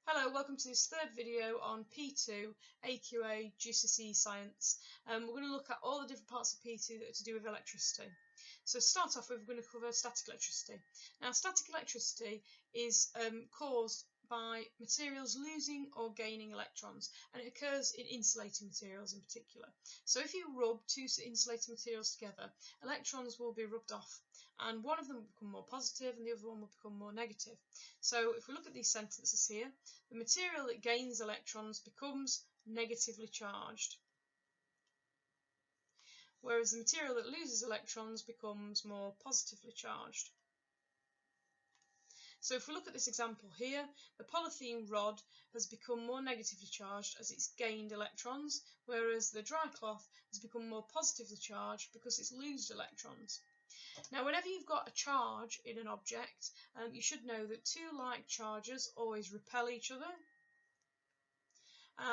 Hello, welcome to this third video on P2 AQA GCSE Science. We're going to look at all the different parts of P2 that are to do with electricity. So to start off with, we're going to cover static electricity. Now, static electricity is caused by materials losing or gaining electrons, and it occurs in insulating materials in particular. So if you rub two insulating materials together, electrons will be rubbed off, and one of them will become more positive and the other one will become more negative. So if we look at these sentences here, the material that gains electrons becomes negatively charged, whereas the material that loses electrons becomes more positively charged. So if we look at this example here, the polythene rod has become more negatively charged as it's gained electrons, whereas the dry cloth has become more positively charged because it's lost electrons. Now, whenever you've got a charge in an object, you should know that two like charges always repel each other,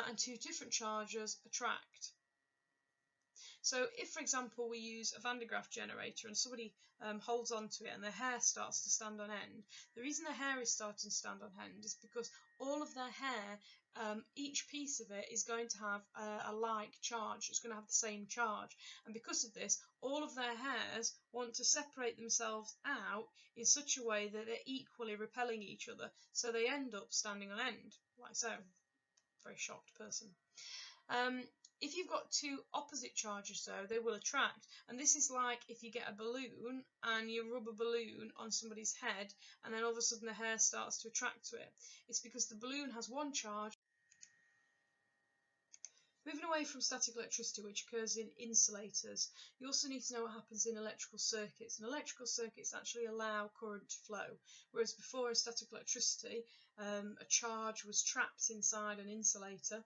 and two different charges attract. So if, for example, we use a Van de Graaff generator and somebody holds on to it and their hair starts to stand on end, the reason their hair is starting to stand on end is because all of their hair, each piece of it is going to have a like charge. It's going to have the same charge, and because of this, all of their hairs want to separate themselves out in such a way that they're equally repelling each other, so they end up standing on end, like so. Very shocked person. If you've got two opposite charges though, they will attract, and this is like if you get a balloon and you rub a balloon on somebody's head and then all of a sudden the hair starts to attract to it. It's because the balloon has one charge. Moving away from static electricity, which occurs in insulators, you also need to know what happens in electrical circuits. And electrical circuits actually allow current to flow, whereas before in static electricity, a charge was trapped inside an insulator.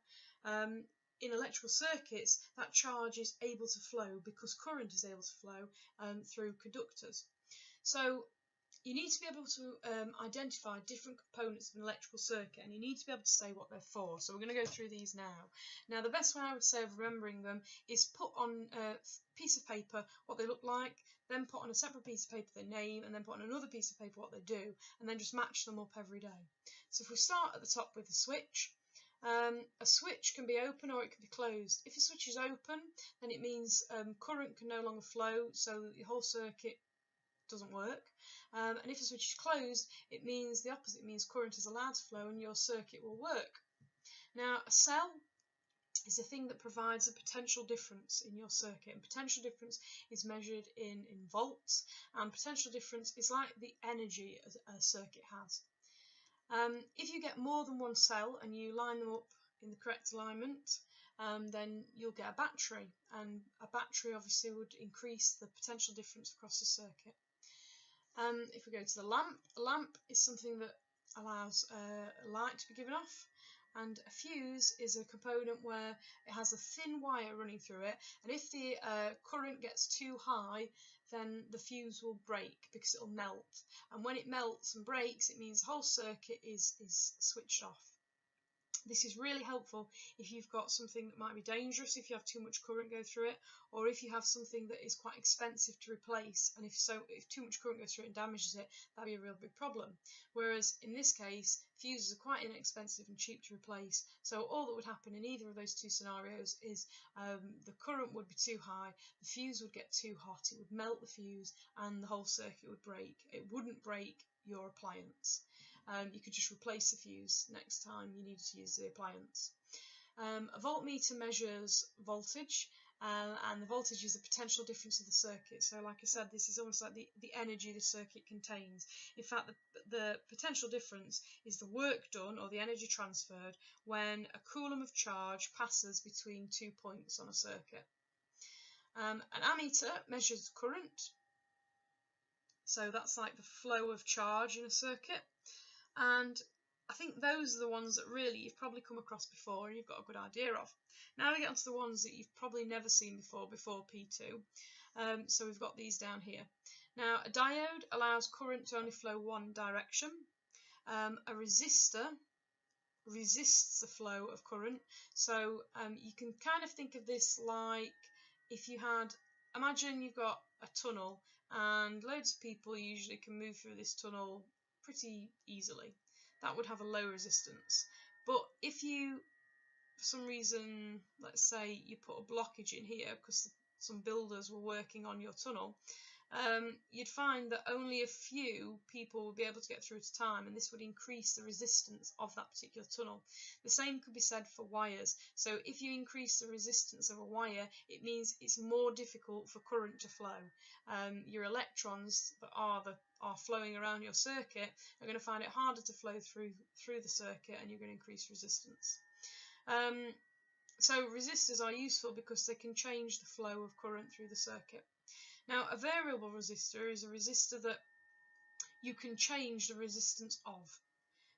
In electrical circuits, that charge is able to flow because current is able to flow through conductors. So you need to be able to identify different components of an electrical circuit, and you need to be able to say what they're for. So we're going to go through these now. Now, the best way I would say of remembering them is put on a piece of paper what they look like, then put on a separate piece of paper their name, and then put on another piece of paper what they do, and then just match them up every day. So if we start at the top with a switch, a switch can be open or it can be closed. If a switch is open, then it means current can no longer flow, so the whole circuit doesn't work. And if a switch is closed, it means the opposite, means current is allowed to flow and your circuit will work. Now, a cell is a thing that provides a potential difference in your circuit, and potential difference is measured in volts, and potential difference is like the energy a circuit has. If you get more than one cell and you line them up in the correct alignment, then you'll get a battery, and a battery obviously would increase the potential difference across the circuit. If we go to the lamp is something that allows light to be given off, and a fuse is a component where it has a thin wire running through it, and if the current gets too high, then the fuse will break because it'll melt, and when it melts and breaks, it means the whole circuit is switched off. This is really helpful if you've got something that might be dangerous, if you have too much current go through it, or if you have something that is quite expensive to replace, and if too much current goes through it and damages it, that'd be a real big problem. Whereas in this case, fuses are quite inexpensive and cheap to replace, so all that would happen in either of those two scenarios is the current would be too high, the fuse would get too hot, it would melt the fuse, and the whole circuit would break. It wouldn't break your appliance. You could just replace the fuse next time you needed to use the appliance. A voltmeter measures voltage, and the voltage is the potential difference of the circuit. So like I said, this is almost like the energy the circuit contains. In fact, the potential difference is the work done or the energy transferred when a coulomb of charge passes between 2 points on a circuit. An ammeter measures current. So that's like the flow of charge in a circuit, and I think those are the ones that really you've probably come across before and you've got a good idea of. Now we get onto the ones that you've probably never seen before P2. So we've got these down here. Now, a diode allows current to only flow one direction. A resistor resists the flow of current. So you can kind of think of this like if you had, imagine you've got a tunnel and loads of people usually can move through this tunnel pretty easily. that would have a low resistance. But if you, for some reason, let's say you put a blockage in here because some builders were working on your tunnel, you'd find that only a few people would be able to get through to time, and this would increase the resistance of that particular tunnel. The same could be said for wires. So if you increase the resistance of a wire, it means it's more difficult for current to flow. Your electrons that are flowing around your circuit are going to find it harder to flow through the circuit, and you're going to increase resistance. So resistors are useful because they can change the flow of current through the circuit. Now, a variable resistor is a resistor that you can change the resistance of.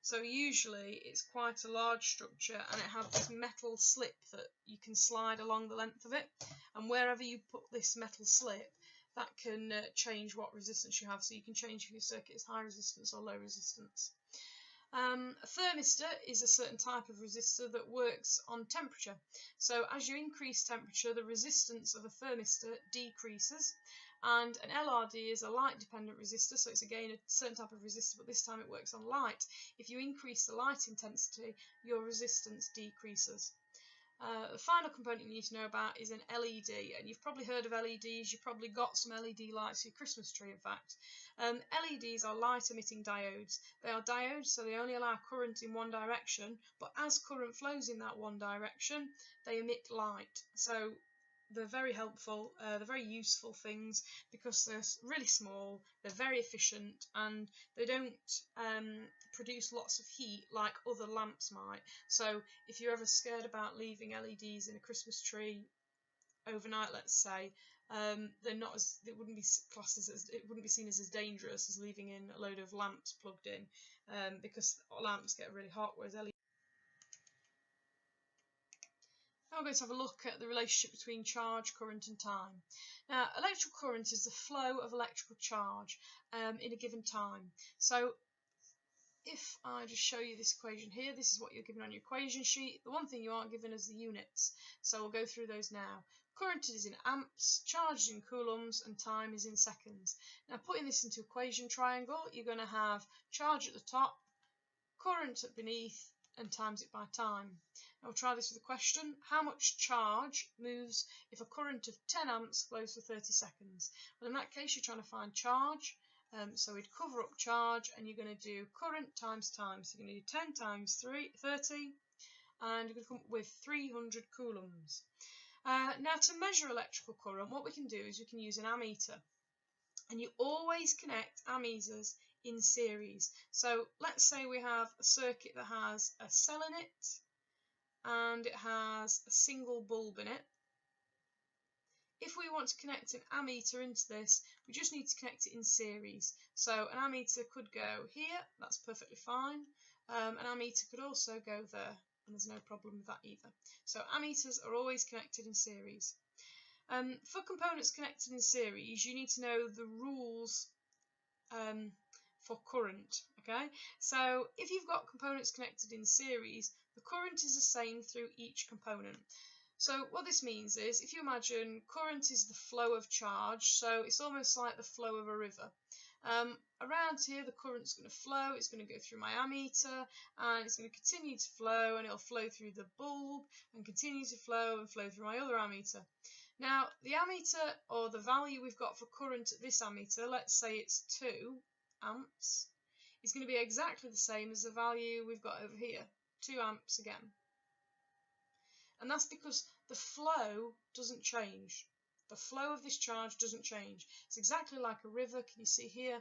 So usually it's quite a large structure, and it has this metal slip that you can slide along the length of it, and wherever you put this metal slip, that can change what resistance you have. So you can change if your circuit is high resistance or low resistance. A thermistor is a certain type of resistor that works on temperature. So as you increase temperature, the resistance of a thermistor decreases, and an LRD is a light dependent resistor, so it's again a certain type of resistor, but this time it works on light. If you increase the light intensity, your resistance decreases. The final component you need to know about is an LED, and you've probably heard of LEDs. You've probably got some LED lights for your Christmas tree, in fact. LEDs are light emitting diodes. They are diodes, so they only allow current in one direction, but as current flows in that one direction, they emit light. So they're very helpful, they're very useful things because they're really small, they're very efficient, and they don't produce lots of heat like other lamps might. So if you're ever scared about leaving LEDs in a Christmas tree overnight, let's say, they're not as, it wouldn't be classed as, it wouldn't be seen as dangerous as leaving in a load of lamps plugged in, because lamps get really hot, whereas LEDs. Now we're going to have a look at the relationship between charge, current and time. Now, electrical current is the flow of electrical charge in a given time. So if I just show you this equation here, this is what you're given on your equation sheet. The one thing you aren't given is the units, so we'll go through those now. Current is in amps, charge is in coulombs, and time is in seconds. Now, putting this into equation triangle, you're going to have charge at the top, current at beneath, and times it by time. Now we'll try this with a question. How much charge moves if a current of 10 amps flows for 30 seconds? Well, in that case, you're trying to find charge. So we'd cover up charge, and you're going to do current times time. So you're going to do 10 times 30, and you're going to come up with 300 coulombs. Now, to measure electrical current, what we can do is we can use an ammeter. And you always connect ammeters in series. So let's say we have a circuit that has a cell in it, and it has a single bulb in it. If we want to connect an ammeter into this, we just need to connect it in series. So an ammeter could go here, that's perfectly fine. An ammeter could also go there, and there's no problem with that either. So ammeters are always connected in series. For components connected in series, you need to know the rules for current. Okay, so if you've got components connected in series, the current is the same through each component. So what this means is, if you imagine current is the flow of charge, so it's almost like the flow of a river. Around here, the current's going to flow, it's going to go through my ammeter, and it's going to continue to flow, and it'll flow through the bulb, and continue to flow, and flow through my other ammeter. Now, the ammeter, or the value we've got for current at this ammeter, let's say it's 2 amps, is going to be exactly the same as the value we've got over here, 2 amps again. And that's because the flow doesn't change. The flow of this charge doesn't change. It's exactly like a river. Can you see here?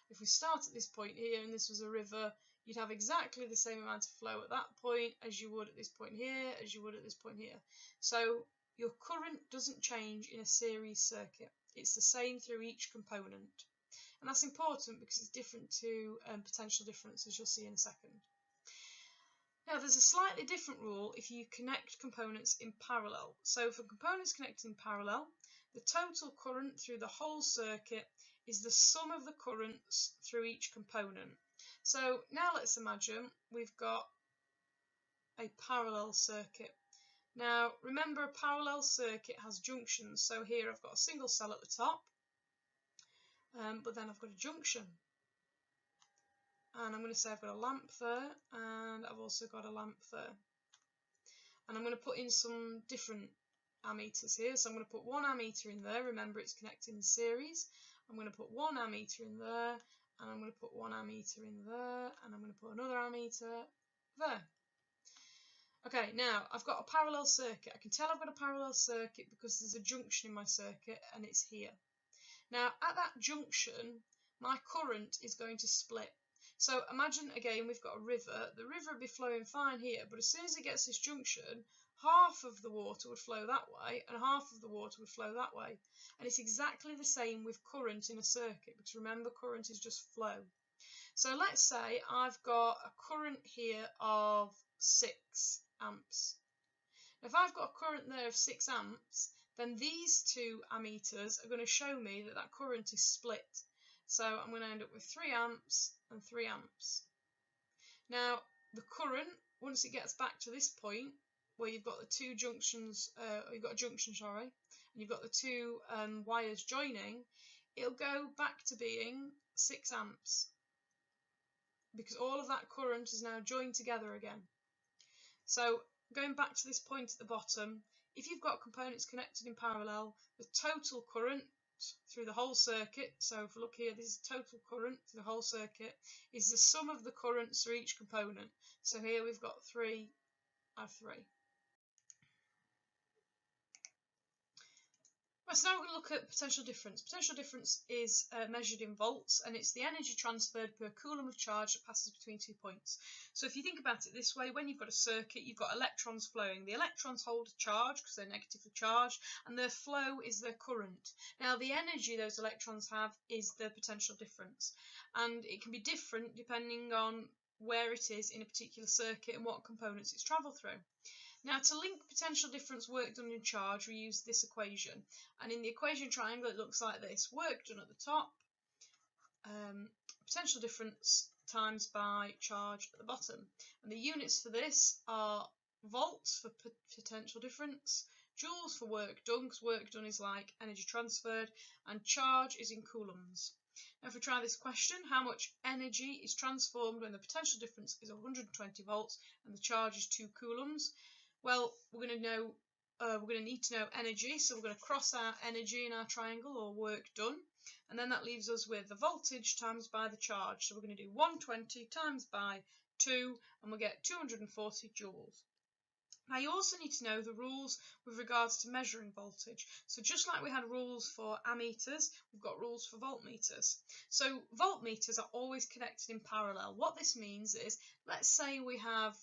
If we start at this point here and this was a river, you'd have exactly the same amount of flow at that point as you would at this point here, as you would at this point here. So your current doesn't change in a series circuit. It's the same through each component. And that's important because it's different to potential difference, as you'll see in a second. Now, there's a slightly different rule if you connect components in parallel. So for components connected in parallel, the total current through the whole circuit is the sum of the currents through each component. So now let's imagine we've got a parallel circuit. Now, remember, a parallel circuit has junctions. So here I've got a single cell at the top, but then I've got a junction. and I'm going to say I've got a lamp there, and I've also got a lamp there. And I'm going to put in some different ammeters here. So I'm going to put one ammeter in there. Remember, it's connected in series. I'm going to put one ammeter in there, and I'm going to put one ammeter in there, and I'm going to put another ammeter there. Okay, now I've got a parallel circuit. I can tell I've got a parallel circuit because there's a junction in my circuit, and it's here. Now, at that junction, my current is going to split. So imagine, again, we've got a river. The river would be flowing fine here, but as soon as it gets this junction, half of the water would flow that way, and half of the water would flow that way. And it's exactly the same with current in a circuit, because remember, current is just flow. So let's say I've got a current here of 6 amps. If I've got a current there of 6 amps, then these two ammeters are going to show me that that current is split. So I'm going to end up with 3 amps and 3 amps. Now, the current, once it gets back to this point, where you've got the two junctions, you've got a junction, sorry, and you've got the two wires joining, it'll go back to being 6 amps. Because all of that current is now joined together again. So going back to this point at the bottom, if you've got components connected in parallel, the total current through the whole circuit, so if we look here, this is total current through the whole circuit, is the sum of the currents for each component. So here we've got 3 out of 3. Right, so now we're going to look at potential difference. Potential difference is measured in volts, and it's the energy transferred per coulomb of charge that passes between 2 points. So if you think about it this way, when you've got a circuit, you've got electrons flowing. The electrons hold a charge because they're negatively charged, and their flow is their current. Now, the energy those electrons have is the potential difference, and it can be different depending on where it is in a particular circuit and what components it's travelled through. Now, to link potential difference work done in charge, we use this equation. And in the equation triangle, it looks like this. Work done at the top, potential difference times by charge at the bottom. And the units for this are volts for potential difference, joules for work done, because work done is like energy transferred, and charge is in coulombs. Now, if we try this question, how much energy is transformed when the potential difference is 120 volts and the charge is 2 coulombs? Well, we're going to need to know energy, so we're going to cross out energy in our triangle, or work done, and then that leaves us with the voltage times by the charge. So we're going to do 120 times by 2, and we'll get 240 joules. Now, you also need to know the rules with regards to measuring voltage. So just like we had rules for ammeters, we've got rules for voltmeters. So voltmeters are always connected in parallel. What this means is, let's say we have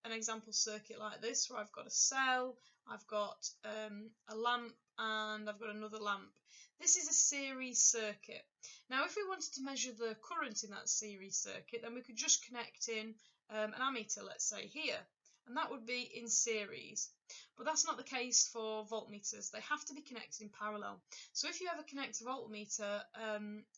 an example circuit like this, where I've got a cell, I've got a lamp, and I've got another lamp. This is a series circuit. Now, if we wanted to measure the current in that series circuit, then we could just connect in an ammeter, let's say here, and that would be in series. But that's not the case for voltmeters. They have to be connected in parallel. So if you ever connect a voltmeter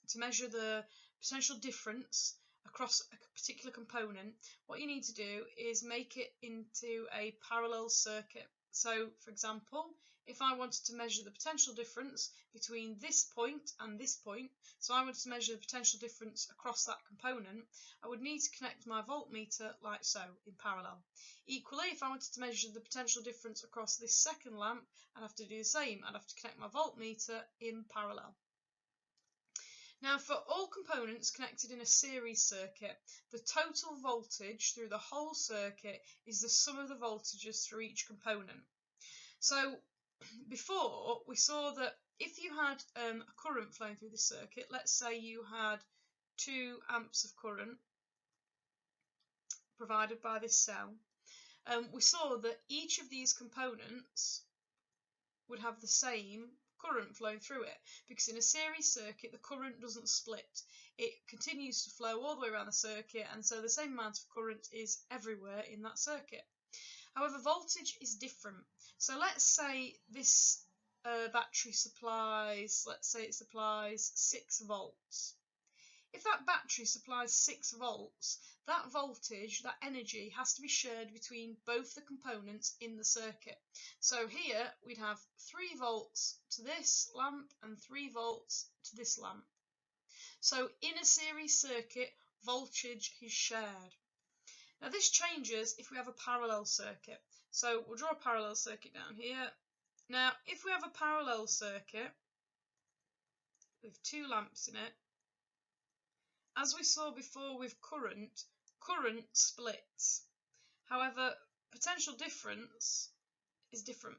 to measure the potential difference across a particular component, what you need to do is make it into a parallel circuit. So, for example, if I wanted to measure the potential difference between this point and this point, so I wanted to measure the potential difference across that component, I would need to connect my voltmeter like so, in parallel. Equally, if I wanted to measure the potential difference across this second lamp, I'd have to do the same. I'd have to connect my voltmeter in parallel. Now, for all components connected in a series circuit, the total voltage through the whole circuit is the sum of the voltages through each component. So, before, we saw that if you had a current flowing through the circuit, let's say you had 2 amps of current provided by this cell, we saw that each of these components would have the same current flowing through it, because in a series circuit the current doesn't split. It continues to flow all the way around the circuit, and so the same amount of current is everywhere in that circuit. However, voltage is different. So let's say this battery supplies, let's say it supplies 6 volts. If that battery supplies 6 volts, that voltage, that energy, has to be shared between both the components in the circuit. So here we'd have 3 volts to this lamp and 3 volts to this lamp. So in a series circuit, voltage is shared. Now this changes if we have a parallel circuit. So we'll draw a parallel circuit down here. Now if we have a parallel circuit with two lamps in it, as we saw before with current, current splits. However, potential difference is different.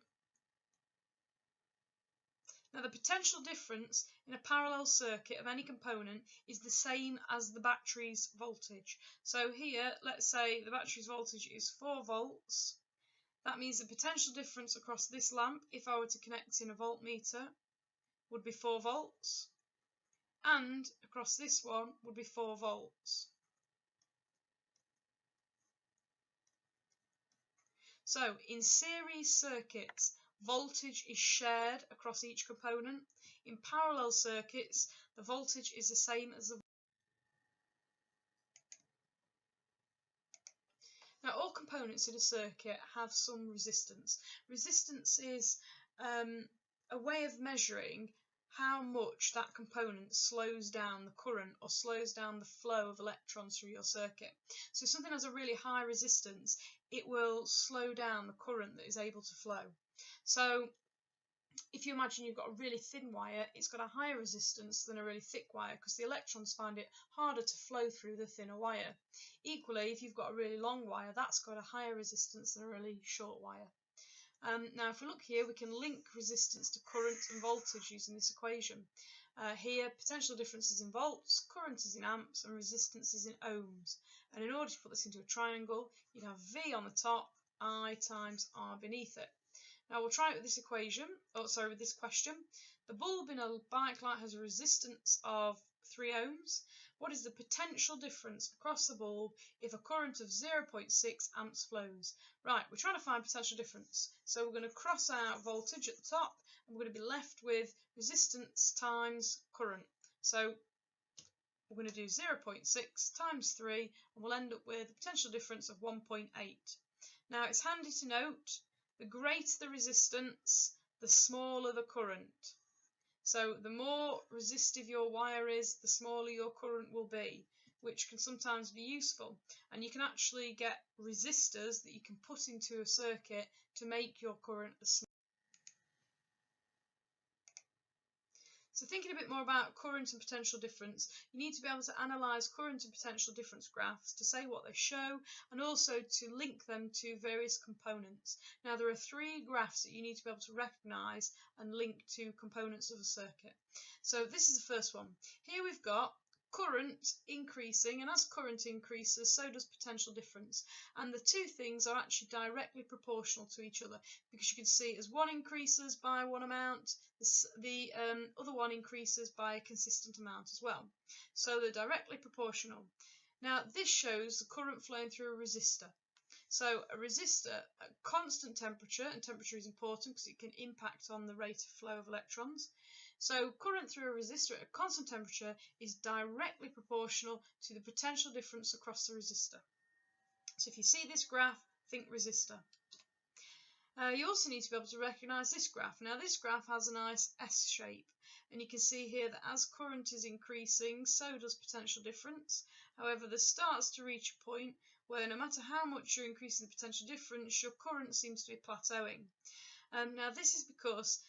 Now the potential difference in a parallel circuit of any component is the same as the battery's voltage. So here, let's say the battery's voltage is 4 volts. That means the potential difference across this lamp, if I were to connect in a voltmeter, would be 4 volts. And across this one would be 4 volts. So in series circuits, voltage is shared across each component. In parallel circuits, the voltage is the same as the. Now all components in a circuit have some resistance. Resistance is a way of measuring how much that component slows down the current or slows down the flow of electrons through your circuit. So if something has a really high resistance, it will slow down the current that is able to flow. So if you imagine you've got a really thin wire, it's got a higher resistance than a really thick wire because the electrons find it harder to flow through the thinner wire. Equally, if you've got a really long wire, that's got a higher resistance than a really short wire. Now if we look here, we can link resistance to current and voltage using this equation. Here, potential difference is in volts, current is in amps, and resistance is in ohms. And in order to put this into a triangle, you'd have V on the top, I times R beneath it. Now we'll try it with this equation, with this question. The bulb in a bike light has a resistance of 3 ohms. What is the potential difference across the bulb if a current of 0.6 amps flows? Right, we're trying to find potential difference. So we're going to cross out voltage at the top, and we're going to be left with resistance times current. So we're going to do 0.6 times 3, and we'll end up with a potential difference of 1.8. Now it's handy to note, the greater the resistance, the smaller the current. So the more resistive your wire is, the smaller your current will be, which can sometimes be useful. And you can actually get resistors that you can put into a circuit to make your current as small. So thinking a bit more about current and potential difference, you need to be able to analyse current and potential difference graphs to say what they show and also to link them to various components. Now there are 3 graphs that you need to be able to recognise and link to components of a circuit. So this is the first one. Here we've got current increasing, and as current increases, so does potential difference. And the two things are actually directly proportional to each other, because you can see as one increases by one amount, the other one increases by a consistent amount as well. So they're directly proportional. Now this shows the current flowing through a resistor. So a resistor at constant temperature, and temperature is important because it can impact on the rate of flow of electrons. So current through a resistor at a constant temperature is directly proportional to the potential difference across the resistor. So if you see this graph, think resistor. You also need to be able to recognise this graph. Now this graph has a nice S shape, and you can see here that as current is increasing, so does potential difference. However, this starts to reach a point where no matter how much you're increasing the potential difference, your current seems to be plateauing. Now this is because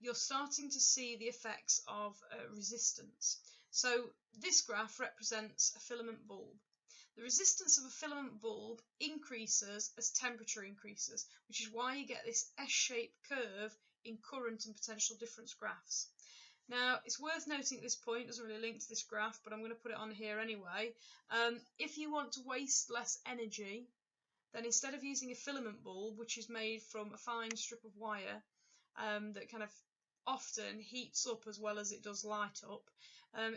you're starting to see the effects of resistance. So this graph represents a filament bulb. The resistance of a filament bulb increases as temperature increases, which is why you get this S-shaped curve in current and potential difference graphs. Now, it's worth noting at this point, it doesn't really link to this graph, but I'm going to put it on here anyway. If you want to waste less energy, then instead of using a filament bulb, which is made from a fine strip of wire that kind of often heats up as well as it does light up,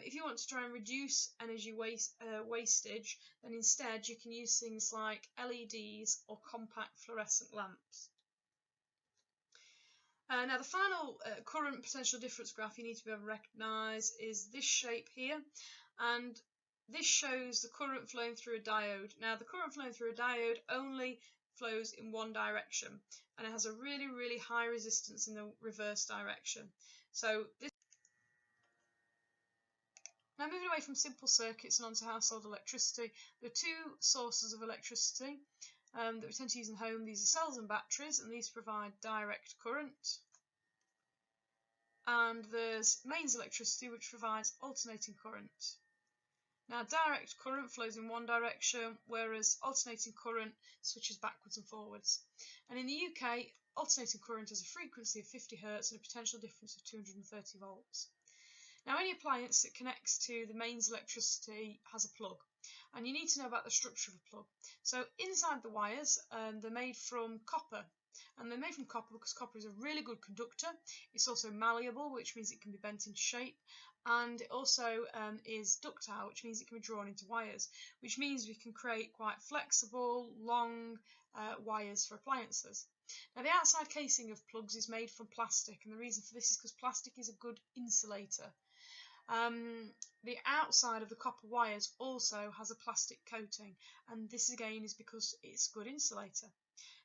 if you want to try and reduce energy wastage, then instead you can use things like LEDs or compact fluorescent lamps. Now the final current potential difference graph you need to be able to recognise is this shape here, and this shows the current flowing through a diode. Now the current flowing through a diode only flows in one direction, and it has a really, really high resistance in the reverse direction. So this Now, moving away from simple circuits and onto household electricity, there are two sources of electricity that we tend to use in the home. These are cells and batteries, and these provide direct current. And there's mains electricity, which provides alternating current. Now, direct current flows in one direction, whereas alternating current switches backwards and forwards. And in the UK, alternating current has a frequency of 50 Hz and a potential difference of 230 volts. Now, any appliance that connects to the mains electricity has a plug, and you need to know about the structure of a plug. So inside the wires, they're made from copper, and they're made from copper because copper is a really good conductor. It's also malleable, which means it can be bent into shape, and it also is ductile, which means it can be drawn into wires, which means we can create quite flexible, long wires for appliances. Now, the outside casing of plugs is made from plastic, and the reason for this is because plastic is a good insulator. The outside of the copper wires also has a plastic coating, and this again is because it's a good insulator.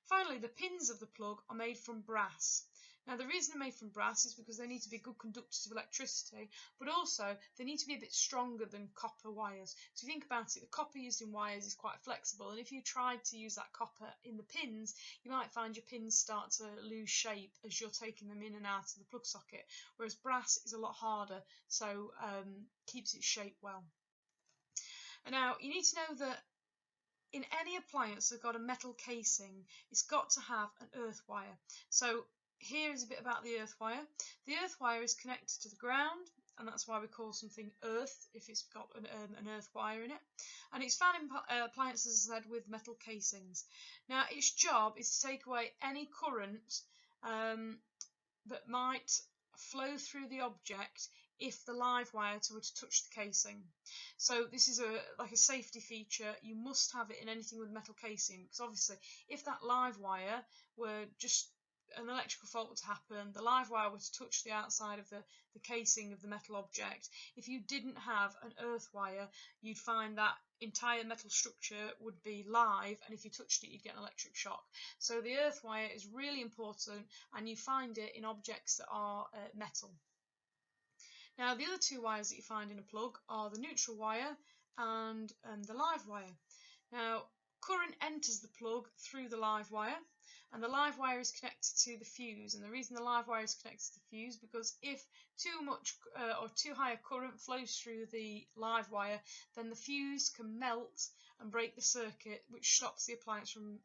Finally, the pins of the plug are made from brass. Now, the reason they're made from brass is because they need to be good conductors of electricity, but also they need to be a bit stronger than copper wires. So if you think about it, the copper used in wires is quite flexible, and if you tried to use that copper in the pins, you might find your pins start to lose shape as you're taking them in and out of the plug socket, whereas brass is a lot harder, so keeps its shape well. And now, you need to know that in any appliance that's got a metal casing, it's got to have an earth wire. So here is a bit about the earth wire. The earth wire is connected to the ground, and that's why we call something earth if it's got an earth wire in it. And it's found in appliances, as I said, with metal casings. Now, its job is to take away any current that might flow through the object if the live wire were to touch the casing. So this is like a safety feature. You must have it in anything with metal casing, because obviously if that live wire were just an electrical fault to happen, the live wire were to touch the outside of the casing of the metal object, if you didn't have an earth wire, you'd find that entire metal structure would be live, and if you touched it, you'd get an electric shock. So the earth wire is really important, and you find it in objects that are metal. Now, the other two wires that you find in a plug are the neutral wire and the live wire. Now, current enters the plug through the live wire, and the live wire is connected to the fuse. And the reason the live wire is connected to the fuse, because if too much or too high a current flows through the live wire, then the fuse can melt and break the circuit, which stops the appliance from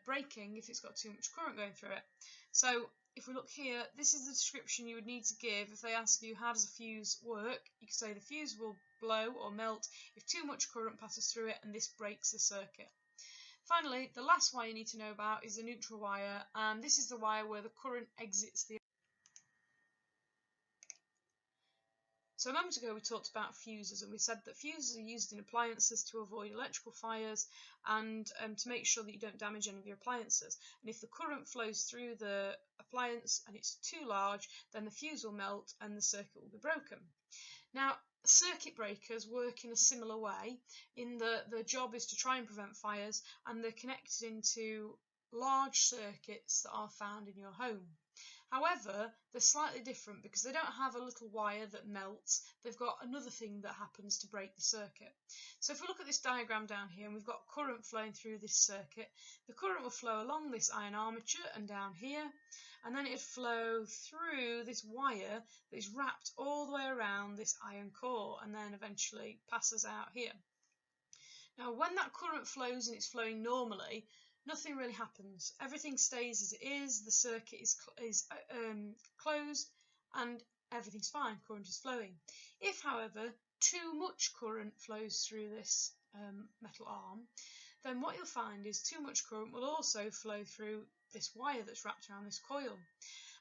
breaking if it's got too much current going through it. So if we look here, this is the description you would need to give if they ask you how does a fuse work. You could say the fuse will blow or melt if too much current passes through it, and this breaks the circuit. Finally, the last wire you need to know about is the neutral wire, and this is the wire where the current exits the. So a moment ago we talked about fuses, and we said that fuses are used in appliances to avoid electrical fires and to make sure that you don't damage any of your appliances. And if the current flows through the appliance and it's too large, then the fuse will melt and the circuit will be broken. Now, circuit breakers work in a similar way, in that their job is to try and prevent fires, and they're connected into large circuits that are found in your home. However, they're slightly different because they don't have a little wire that melts. They've got another thing that happens to break the circuit. So if we look at this diagram down here, and we've got current flowing through this circuit, the current will flow along this iron armature and down here, and then it'd flow through this wire that is wrapped all the way around this iron core, and then eventually passes out here. Now, when that current flows and it's flowing normally, nothing really happens. Everything stays as it is, the circuit is closed, and everything's fine, current is flowing. If, however, too much current flows through this metal arm, then what you'll find is too much current will also flow through this wire that's wrapped around this coil.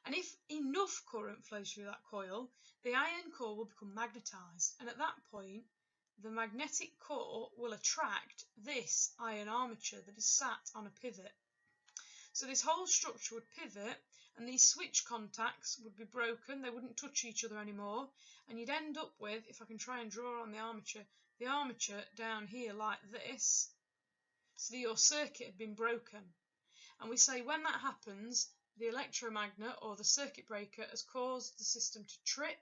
And if enough current flows through that coil, the iron core will become magnetised, and at that point, the magnetic core will attract this iron armature that is sat on a pivot. So this whole structure would pivot, and these switch contacts would be broken, they wouldn't touch each other anymore, and you'd end up with, if I can try and draw on the armature down here like this, so that your circuit had been broken. And we say when that happens, the electromagnet or the circuit breaker has caused the system to trip,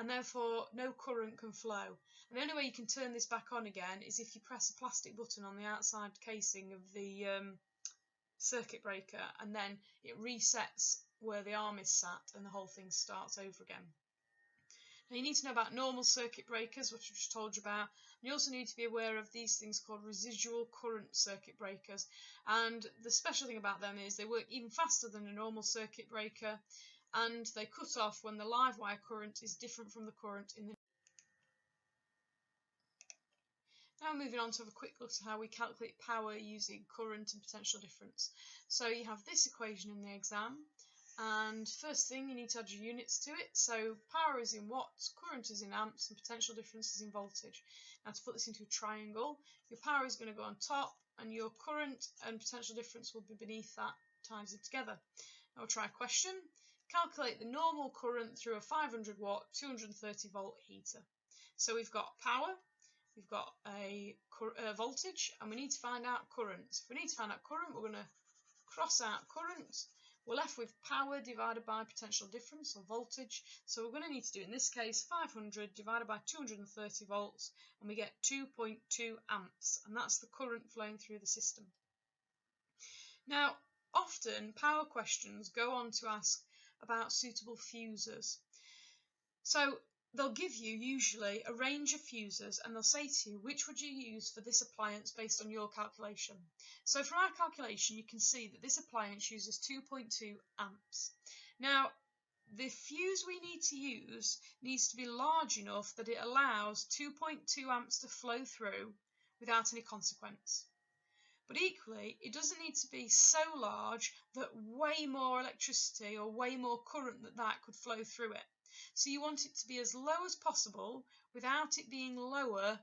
and therefore no current can flow. And the only way you can turn this back on again is if you press a plastic button on the outside casing of the circuit breaker, and then it resets where the arm is sat and the whole thing starts over again. Now you need to know about normal circuit breakers, which I just told you about. You also need to be aware of these things called residual current circuit breakers, and the special thing about them is they work even faster than a normal circuit breaker, and they cut off when the live wire current is different from the current in the... Now moving on to have a quick look at how we calculate power using current and potential difference. So you have this equation in the exam, and first thing you need to add your units to it. So power is in watts, current is in amps, and potential difference is in voltage. Now to put this into a triangle, your power is going to go on top and your current and potential difference will be beneath that, times it together. Now we'll try a question. Calculate the normal current through a 500 watt 230 volt heater. So we've got power, we've got a voltage, and we need to find out current. If we need to find out current, we're going to cross out current. We're left with power divided by potential difference, or voltage. So we're going to need to do, in this case, 500 divided by 230 volts, and we get 2.2 amps, and that's the current flowing through the system. Now, often power questions go on to ask about suitable fuses. So they'll give you usually a range of fuses, and they'll say to you, which would you use for this appliance based on your calculation? So from our calculation, you can see that this appliance uses 2.2 amps. Now, the fuse we need to use needs to be large enough that it allows 2.2 amps to flow through without any consequence. But equally, it doesn't need to be so large that way more electricity or way more current than that could flow through it. So you want it to be as low as possible without it being lower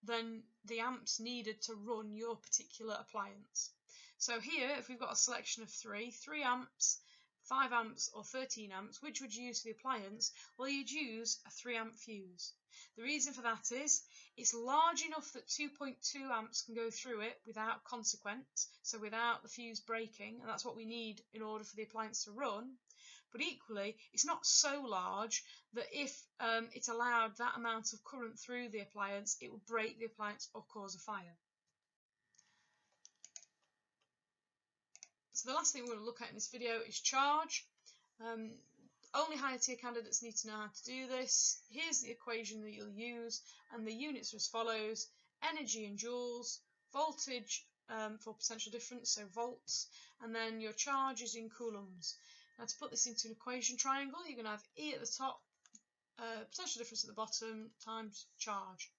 than the amps needed to run your particular appliance. So here, if we've got a selection of 3 amps, 5 amps or 13 amps, which would you use for the appliance? Well, you'd use a 3 amp fuse. The reason for that is it's large enough that 2.2 amps can go through it without consequence, so without the fuse breaking, and that's what we need in order for the appliance to run. But equally, it's not so large that if it allowed that amount of current through the appliance, it would break the appliance or cause a fire. So the last thing we're going to look at in this video is charge. Only higher tier candidates need to know how to do this. Here's the equation that you'll use, and the units are as follows: energy in joules, voltage for potential difference, so volts, and then your charge is in coulombs. Now to put this into an equation triangle, you're going to have E at the top, potential difference at the bottom, times charge.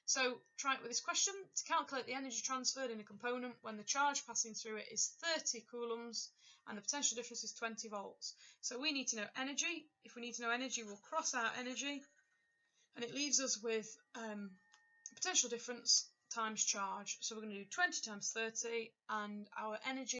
So try it with this question. To calculate the energy transferred in a component when the charge passing through it is 30 coulombs and the potential difference is 20 volts. So we need to know energy. If we need to know energy, we'll cross out energy, and it leaves us with potential difference times charge. So we're going to do 20 times 30, and our energy